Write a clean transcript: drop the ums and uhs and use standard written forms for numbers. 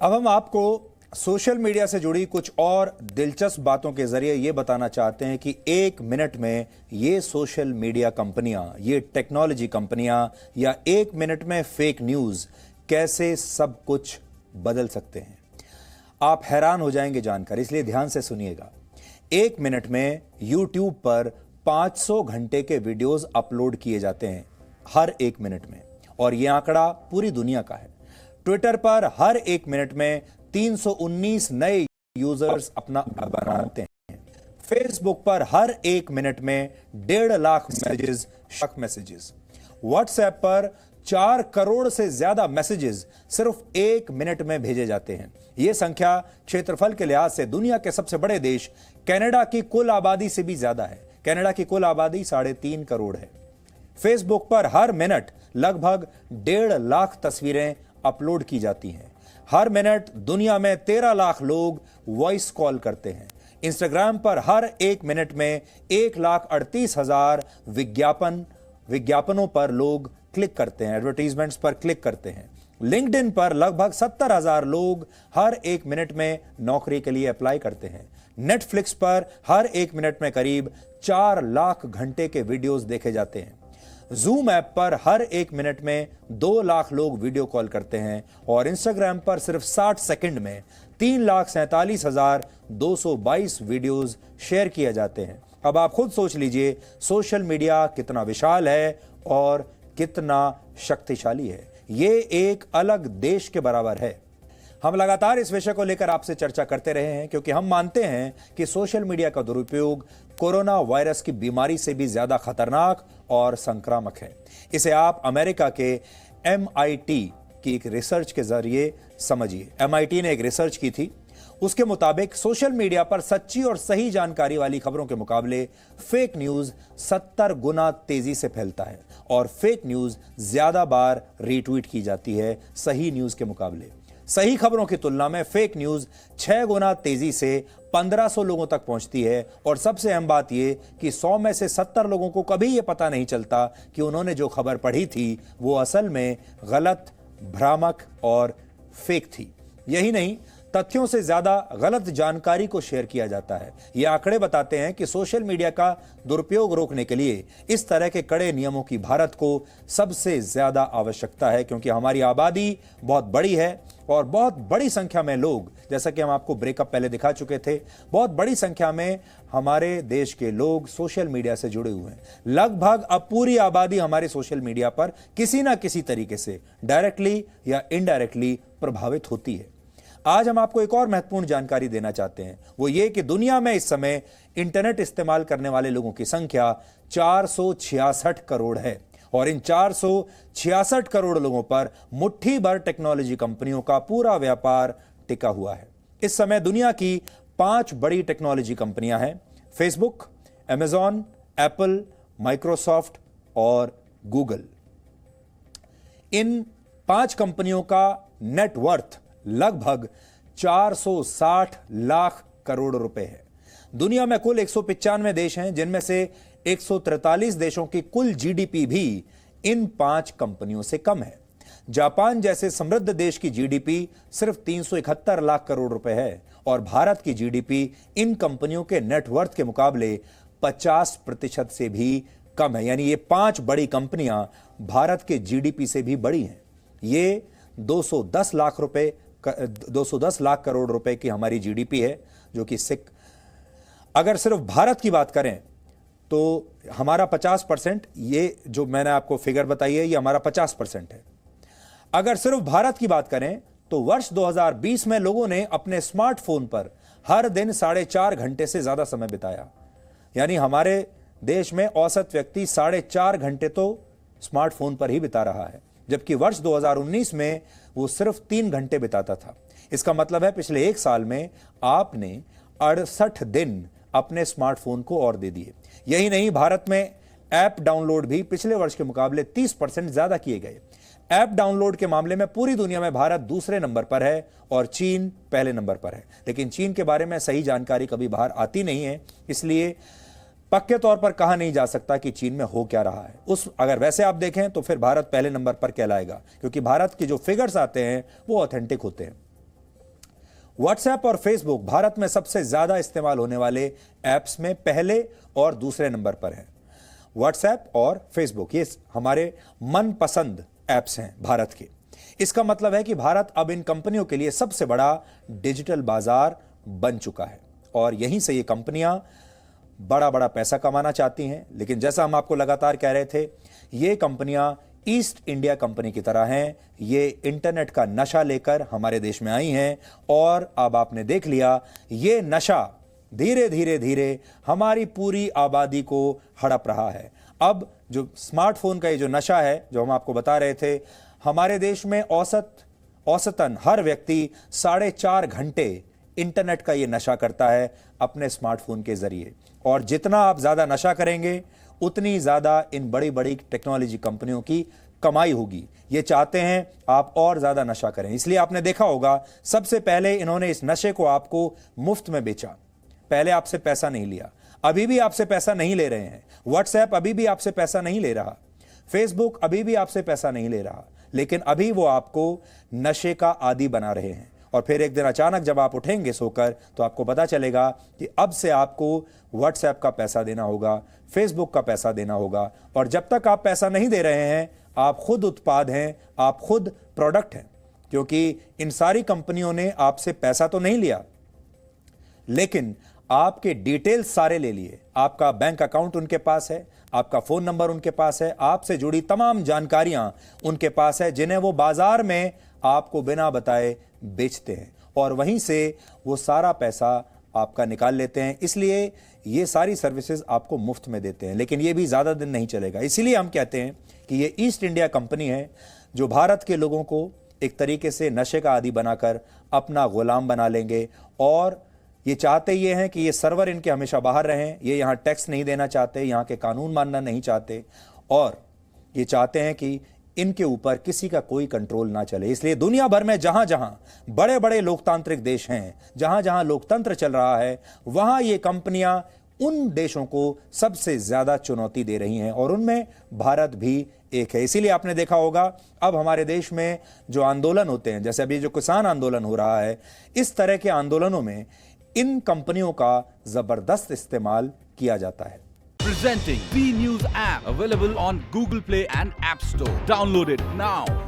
अब हम आपको सोशल मीडिया से जुड़ी कुछ और दिलचस्प बातों के जरिए ये बताना चाहते हैं कि एक मिनट में ये सोशल मीडिया कंपनियां, ये टेक्नोलॉजी कंपनियां या एक मिनट में फेक न्यूज कैसे सब कुछ बदल सकते हैं। आप हैरान हो जाएंगे जानकर, इसलिए ध्यान से सुनिएगा। एक मिनट में YouTube पर 500 घंटे के वीडियोस अपलोड किए जाते हैं हर एक मिनट में, और यह आंकड़ा पूरी दुनिया का है। ट्विटर पर हर एक मिनट में 319 नए यूजर्स अपना बनाते हैं। फेसबुक पर हर एक मिनट में 1.5 लाख मैसेजेस। व्हाट्सएप पर 4 करोड़ से ज्यादा मैसेजेस सिर्फ एक मिनट में भेजे जाते हैं। यह संख्या क्षेत्रफल के लिहाज से दुनिया के सबसे बड़े देश कनाडा की कुल आबादी से भी ज्यादा है। कनाडा की कुल आबादी 3.5 करोड़ है। फेसबुक पर हर मिनट लगभग 1.5 लाख तस्वीरें अपलोड की जाती हैं। हर मिनट दुनिया में 13 लाख लोग वॉइस कॉल करते हैं। इंस्टाग्राम पर हर एक मिनट में 1,38,000 विज्ञापनों पर लोग क्लिक करते हैं, एडवर्टीजमेंट्स पर क्लिक करते हैं। लिंक्डइन पर लगभग 70,000 लोग हर एक मिनट में नौकरी के लिए अप्लाई करते हैं। नेटफ्लिक्स पर हर एक मिनट में करीब 4 लाख घंटे के वीडियोस देखे जाते हैं। जूम ऐप पर हर एक मिनट में 2 लाख लोग वीडियो कॉल करते हैं, और इंस्टाग्राम पर सिर्फ 60 सेकंड में 3,47,222 वीडियोस शेयर किए जाते हैं। अब आप खुद सोच लीजिए सोशल मीडिया कितना विशाल है और कितना शक्तिशाली है। ये एक अलग देश के बराबर है। हम लगातार इस विषय को लेकर आपसे चर्चा करते रहे हैं, क्योंकि हम मानते हैं कि सोशल मीडिया का दुरुपयोग कोरोना वायरस की बीमारी से भी ज्यादा खतरनाक और संक्रामक है। इसे आप अमेरिका के MIT की एक रिसर्च के जरिए समझिए। MIT ने एक रिसर्च की थी। उसके मुताबिक सोशल मीडिया पर सच्ची और सही जानकारी वाली खबरों के मुकाबले फेक न्यूज 70 गुना तेजी से फैलता है, और फेक न्यूज ज्यादा बार रीट्वीट की जाती है सही न्यूज के मुकाबले। सही खबरों की तुलना में फेक न्यूज 6 गुना तेजी से 1500 लोगों तक पहुंचती है, और सबसे अहम बात यह कि 100 में से 70 लोगों को कभी यह पता नहीं चलता कि उन्होंने जो खबर पढ़ी थी वो असल में गलत, भ्रामक और फेक थी। यही नहीं, तथ्यों से ज्यादा गलत जानकारी को शेयर किया जाता है। ये आंकड़े बताते हैं कि सोशल मीडिया का दुरुपयोग रोकने के लिए इस तरह के कड़े नियमों की भारत को सबसे ज्यादा आवश्यकता है, क्योंकि हमारी आबादी बहुत बड़ी है और बहुत बड़ी संख्या में लोग, जैसा कि हम आपको ब्रेकअप पहले दिखा चुके थे, बहुत बड़ी संख्या में हमारे देश के लोग सोशल मीडिया से जुड़े हुए हैं। लगभग अब पूरी आबादी हमारे सोशल मीडिया पर किसी ना किसी तरीके से डायरेक्टली या इनडायरेक्टली प्रभावित होती है। आज हम आपको एक और महत्वपूर्ण जानकारी देना चाहते हैं, वो ये कि दुनिया में इस समय इंटरनेट इस्तेमाल करने वाले लोगों की संख्या 466 करोड़ है, और इन 466 करोड़ लोगों पर मुट्ठी भर टेक्नोलॉजी कंपनियों का पूरा व्यापार टिका हुआ है। इस समय दुनिया की 5 बड़ी टेक्नोलॉजी कंपनियां हैं: फेसबुक, अमेजॉन, एप्पल, माइक्रोसॉफ्ट और गूगल। इन 5 कंपनियों का नेटवर्थ लगभग 460 लाख करोड़ रुपए है। दुनिया में कुल 195 देश हैं, जिनमें से 143 देशों की कुल GDP भी इन 5 कंपनियों से कम है। जापान जैसे समृद्ध देश की GDP सिर्फ 371 लाख करोड़ रुपए है, और भारत की GDP इन कंपनियों के नेटवर्थ के मुकाबले 50% से भी कम है। यानी ये 5 बड़ी कंपनियां भारत के GDP से भी बड़ी हैं। ये 210 लाख करोड़ रुपए की हमारी GDP है, जो कि अगर सिर्फ भारत की बात करें तो हमारा 50%, ये जो मैंने आपको फिगर बताई है, ये हमारा 50% है। अगर सिर्फ भारत की बात करें तो वर्ष 2020 में लोगों ने अपने स्मार्टफोन पर हर दिन 4.5 घंटे से ज्यादा समय बिताया। यानी हमारे देश में औसत व्यक्ति 4.5 घंटे तो स्मार्टफोन पर ही बिता रहा है, जबकि वर्ष 2019 में वो सिर्फ 3 घंटे बिताता था। इसका मतलब है पिछले 1 साल में आपने 68 दिन अपने स्मार्टफोन को और दे दिए। यही नहीं, भारत में ऐप डाउनलोड भी पिछले वर्ष के मुकाबले 30% ज्यादा किए गए। ऐप डाउनलोड के मामले में पूरी दुनिया में भारत दूसरे नंबर पर है और चीन पहले नंबर पर है। लेकिन चीन के बारे में सही जानकारी कभी बाहर आती नहीं है, इसलिए पक्के तौर पर कहा नहीं जा सकता कि चीन में हो क्या रहा है। अगर वैसे आप देखें तो फिर भारत पहले नंबर पर कहलाएगा, क्योंकि भारत के जो फिगर्स आते हैं वो ऑथेंटिक होते हैं। व्हाट्सएप और फेसबुक भारत में सबसे ज्यादा इस्तेमाल होने वाले ऐप्स में पहले और दूसरे नंबर पर हैं। व्हाट्सएप और फेसबुक ये हमारे मनपसंद ऐप्स हैं भारत के। इसका मतलब है कि भारत अब इन कंपनियों के लिए सबसे बड़ा डिजिटल बाजार बन चुका है और यहीं से ये कंपनियां बड़ा बड़ा पैसा कमाना चाहती हैं। लेकिन जैसा हम आपको लगातार कह रहे थे, ये कंपनियां ईस्ट इंडिया कंपनी की तरह हैं। ये इंटरनेट का नशा लेकर हमारे देश में आई हैं और अब आपने देख लिया, ये नशा धीरे धीरे धीरे हमारी पूरी आबादी को हड़प रहा है। अब जो स्मार्टफोन का ये जो नशा है, जो हम आपको बता रहे थे, हमारे देश में औसतन हर व्यक्ति 4.5 घंटे इंटरनेट का ये नशा करता है अपने स्मार्टफोन के जरिए। और जितना आप ज्यादा नशा करेंगे उतनी ज्यादा इन बड़ी बड़ी टेक्नोलॉजी कंपनियों की कमाई होगी। ये चाहते हैं आप और ज्यादा नशा करें। इसलिए आपने देखा होगा, सबसे पहले इन्होंने इस नशे को आपको मुफ्त में बेचा। पहले आपसे पैसा नहीं लिया, अभी भी आपसे पैसा नहीं ले रहे हैं। व्हाट्सएप अभी भी आपसे पैसा नहीं ले रहा, फेसबुक अभी भी आपसे पैसा नहीं ले रहा, लेकिन अभी वो आपको नशे का आदी बना रहे हैं। और फिर एक दिन अचानक जब आप उठेंगे सोकर, तो आपको पता चलेगा कि अब से आपको व्हाट्सएप का पैसा देना होगा, फेसबुक का पैसा देना होगा। और जब तक आप पैसा नहीं दे रहे हैं, आप खुद उत्पाद हैं, आप खुद प्रोडक्ट हैं, क्योंकि इन सारी कंपनियों ने आपसे पैसा तो नहीं लिया, लेकिन आपके डिटेल्स सारे ले लिए। आपका बैंक अकाउंट उनके पास है, आपका फोन नंबर उनके पास है, आपसे जुड़ी तमाम जानकारियां उनके पास है, जिन्हें वो बाजार में आपको बिना बताए बेचते हैं और वहीं से वो सारा पैसा आपका निकाल लेते हैं। इसलिए ये सारी सर्विसेज आपको मुफ्त में देते हैं, लेकिन ये भी ज्यादा दिन नहीं चलेगा। इसीलिए हम कहते हैं कि ये ईस्ट इंडिया कंपनी है जो भारत के लोगों को एक तरीके से नशे का आदी बनाकर अपना गुलाम बना लेंगे। और ये चाहते ये हैं कि ये सर्वर इनके हमेशा बाहर रहें, ये यहाँ टैक्स नहीं देना चाहते, यहाँ के कानून मानना नहीं चाहते, और ये चाहते हैं कि इनके ऊपर किसी का कोई कंट्रोल ना चले। इसलिए दुनिया भर में जहां जहां बड़े बड़े लोकतांत्रिक देश हैं, जहां जहां लोकतंत्र चल रहा है, वहां ये कंपनियां उन देशों को सबसे ज्यादा चुनौती दे रही हैं और उनमें भारत भी एक है। इसीलिए आपने देखा होगा, अब हमारे देश में जो आंदोलन होते हैं, जैसे अभी जो किसान आंदोलन हो रहा है, इस तरह के आंदोलनों में इन कंपनियों का जबरदस्त इस्तेमाल किया जाता है। Presenting B News app, available on Google Play and App Store. Download it now.